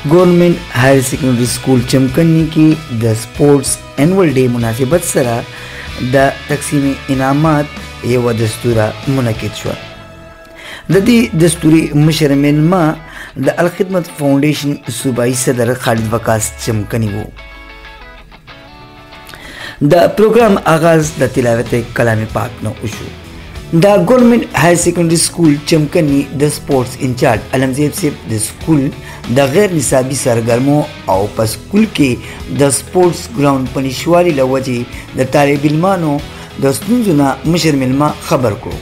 Government higher secondary school चमकनी की the sports annual day मुनासिबत सरा द तकसीम इनामात यव दस्तूरा मुनकिद शुआ। दी दस्तूरी मशर मेलमा द अलखिदमत फाउंडेशन सूबाई सदर खालिद वकास चमकनी वो। द प्रोग्राम आगाज द तिलावत कलाम पाक न उशू। द government higher secondary school Chamkani द स्पोर्ट्स इंचार्ज अलमजेब से द स्कूल द गैर निसाबी सरगर्मों और पर स्कूल के द स्पोर्ट्स ग्राउंड पनिशवारी लवजी द तालिब इल्मानो द स्टूडेंट्स मशर मिलमा खबर को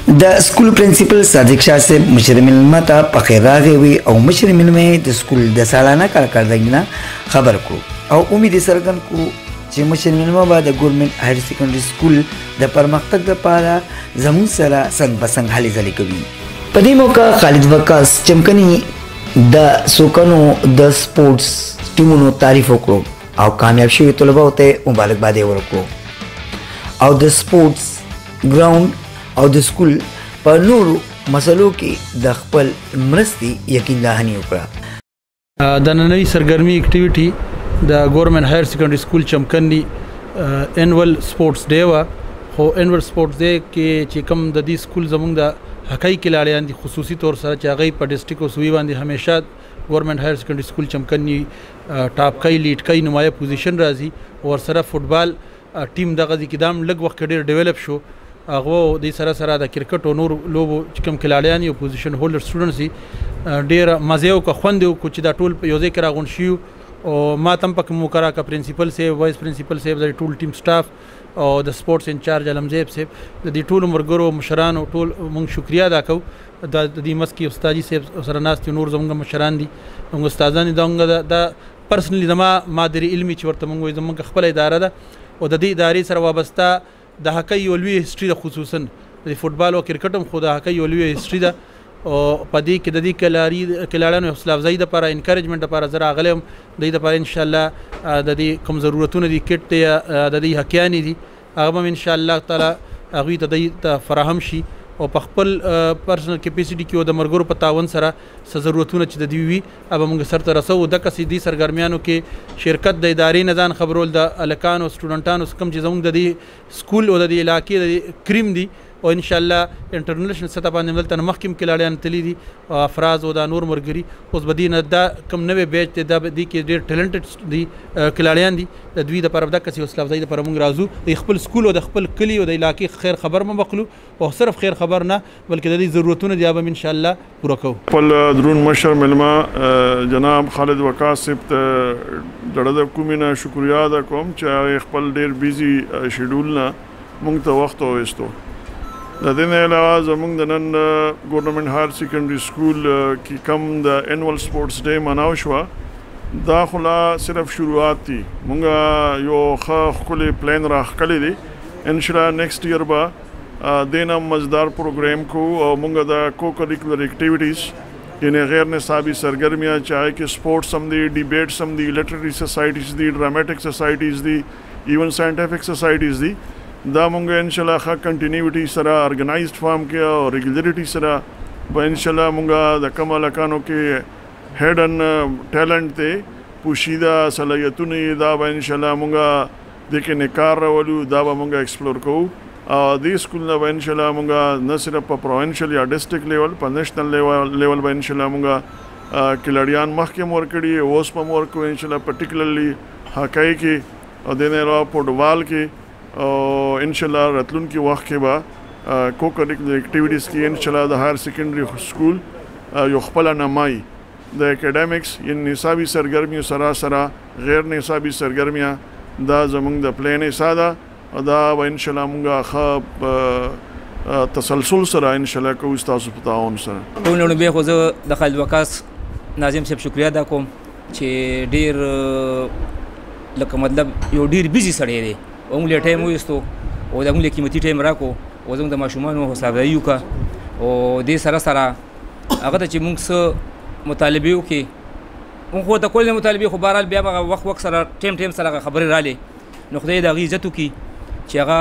द स्कूल प्रिंसिपल सादिक शाह से मशर मिलमा ता पखेरा हुई और मशर मिल में द स्कूल द सालाना कारकर्दगी खबर को और उम्मीद सरगन को मशर मिलमा बाद गवर्नमेंट हायर सेकेंडरी स्कूल द परमख्तक द पारा जमून सरा संग बसंग हाली जली कभी पदी मौका खालिद वकास चमकनी द सोकनो द स्पोर्ट्स टीमों तारीफों को और कामयाब शुरू तलबा होते मुबारकबाद को और द स्पोर्ट्स ग्राउंड और द स्कूल पर नूर मसलों की दखपल मरस्ती यकीन दहानी उपरा द नई सरगर्मी एक्टिविटी द government higher secondary school Chamkani annual sports day वा हो एनुअल स्पोर्ट्स डे के चिकम दी स्कूल जमुंग द हकई खिलाड़ियान दी खसूसी तौर से चागई पर डिस्ट्रिक्ट और सूबी बांधी हमेशा गवर्नमेंट हायर सेकेंडरी स्कूल चमकनी टॉप कई लीड कई नुमाया पोजीशन राजी और सरा फुटबॉल टीम दगी किदाम लग वक्त डेर डेवलप शो वो दी सरा सरा द क्रिकेट और नूर लोग चिकम खिलाड़ियान पोजीशन होल्डर स्टूडेंट्स ही डेर मज़े का खुंद कुछ द टूल योजे करा गुनशियू और मातम पक मुकरा का प्रिंसिपल से वाइस प्रिंसिपल से द टूल टीम स्टाफ और द स्पोर्ट्स इंचार्ज अलमजेब से द टूल मरगरो मशरान और टूल मंग शुक्रिया अदा कऊ दी मस की उस्तादी से सरनास नूर जमंगा मशरान दी मंग उस्तादान दूंगा द पर्सनली जमा मादरी इल्मी चवर्त मंगो जमंग खपल इदारा दा और दी इदारे सर वाबस्ता द हकई ओलवी हिस्ट्री द खुसूसन द फुटबॉल और क्रिकेट में खुदा हकई ओलवी हिस्ट्री दा और पदी के ददी खिलाड़ियों हौसला अफजाई द पारा इनकरेजमेंट पारा ज़रा अगले दई द पारा इंशाल्लाह ददी कम ज़रूरतों दी किट या ददी हकियानी दी अगम इंशाल्लाह ताला अगवी तदई फराहम शी और पखपल पर्सनल कैपेसिटी की द मरगोर पतावन सरा ज़रूरतों दी हुई अब मुंगे सर तरसो द कसीदी सरगर्मियानों के शिरकत द इदारे नजान खबरोल द अलकान और स्टूडेंटान उसकम चीज़ों ददी स्कूल और ददी इलाके ददी क्रीम दी और इंशाल्लाह इंटरनेशनल सतह पर मिलता मखिम खिलाड़ियान तली दी अफराज और नूर मरगरी उस बदी नदा कम नवे बेच ते दी के डेर टैलेंटेड दी खिलाड़ियान दी द्वी द पर कसी हौसला अफजाई द पर मुंग राजू खपल स्कूल और खपल कली और इलाके खैर खबर में बखलू और सिर्फ खैर खबर ना बल्कि दी ज़रूरतों ने दिया इंशाल्लाह पूरा कहो पल दरून मशर मिलमा जनाब खालिद वकास सिफ्त दड़द कुमिना शुक्रिया अदा कोम चाहे खपल डेर बिजी शेड्यूल ना मुंग तो वक्त हो इस्तो दिन अलावा जमुंग दनन गवर्नमेंट हायर सेकेंडरी स्कूल की come the annual sports day मनाव शुआ दाखला सिर्फ शुरुआत थी मुंगा यो खुले प्लान राह कले दे इंशाल्लाह नेक्स्ट ईयर बा देना मज़ेदार प्रोग्राम को और मुंगा द को करिकुलर एक्टिविटीज़ यानी गैर निसाबी सरगर्मियाँ चाहे कि स्पोर्ट्स हम दी डिबेट्स हम दी लिटरेरी सोसाइटीज़ दी ड्रामेटिक सोसाइटीज़ दी इवन साइंटिफिक सोसाइटीज़ दी दा मुंगे इंशाल्लाह खा कंटिन्यूटी सरा ऑर्गेनाइज्ड फॉर्म किया और रेगुलरिटी सरा ब इंशाल्लाह मुंगा द कमाल कानो के हेड एंड टैलेंट ते पुशीदा सलाहियतुन दा ब इंशाल्लाह मुंगा देखे निकार रवलू दा ब मुंगा एक्सप्लोर को दी स्कूल ना ब इंशाल्लाह मुंगा न सिर्फ प्रोविंशियल या डिस्ट्रिक्ट लेवल पर नेशनल लेवल ब इंशाल्लाह मुंगा खिलाड़ियान महकम वर्क करिए वोस पम वर्क को इंशाल्लाह पर्टिकुलरली हकाई के और देने अलावा फुटबॉल के और इंशाल्लाह रतलुन की वक्त के बाद को करिकुलर एक्टिविटीज़ की इंशाल्लाह द हायर सेकेंडरी स्कूल यो खपला नमाई द एकेडमिक्स इन निसाबी सरगर्मियों सरा सरा गैर निसाबी सरगर्मियाँ दा जमुंग द प्लान सादा दा व इंशाल्लाह मुंगा खा तसलसल सरा इंशाल्लाह को उस्ताद बताओ सर उन्होंने बेखुद द खालिद वकास नाजिम से शुक्रिया अदा कोम चे डेर लक मतलब यो डेर बिजी सड़े दे उंगली टाइम हुई तो और उंगली कीमती टाइम रखो और जंग दमाशुमान हो हौसला अफजाई का और दे सरा सरा अगर तो मुंग से मुतालबे के उनको तो कोई मुतालबे को बहरहाल बिया वक्त वक्त सरा टाइम सरा खबर राले नुख्ते दागी इज्जत की चेगा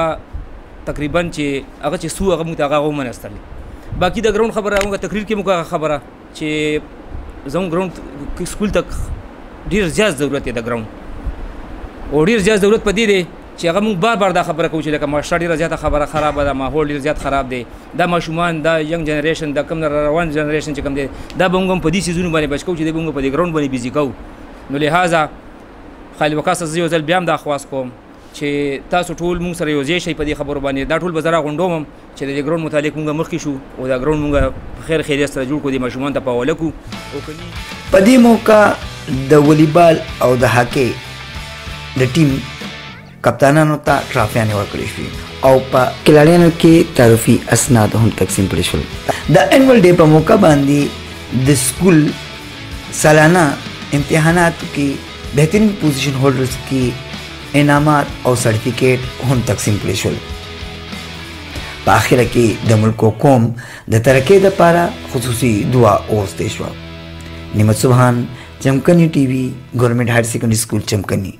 तकरीबन चे अगर चे सू अगर मुतागा मन अस्तल बाकी द ग्राउंड खबर आऊँगा तकरीर के मुका खबर चे زموږ ګراوند سکول ته ډېر زیات ضرورت دی د ګراوند او ډېر زیات ضرورت په دې دی چې هغه موږ بار بار دا خبره کوو چې لکه ماشټر ډېره زیاته خبره خرابه ده ماحول ډېر زیات خراب دی دا ماشومان دا ینګ جنریشن دا کم روان جنریشن چې کوم دی دا به موږ هم په دې څیزونو باندې بچ کوو چې دی به موږ په دې ګراوند باندې بیزي کوو نو لهذا خالد وقاص زه یو ځل بیا هم دا خواست کوم چې تاسو ټول موږ سره یو ځای شئ په دې خبرو باندې دا ټول به زه راغونډوم هم چې د دې ګراوند متعلق موږ مخکې شو او دا ګراوند موږ په خیر خیریت سره جوړ کړو دې ماشومانو ته په حواله کړو په دې موقع د والیبال او د هاکۍ د ټیم کپتانانو ته ټرافیانې ورکړې شوې او په کلاړیانو کې تعارفي اسناد هم تقسیم کړي شول د انول ډے په موقع باندې د سکول سالانه امتحاناتو کې بهترین پوزیشن هولډرز کې انعامات او سرټیفیکیټ هم تقسیم کړي شول په اخره کې د ملک او قوم د ترقۍ لپاره خصوصي دعا وغوښتل شوه نعمت سبحان چمکنی ټي وي ګورنمنټ هایر سیکنډري سکول چمکنی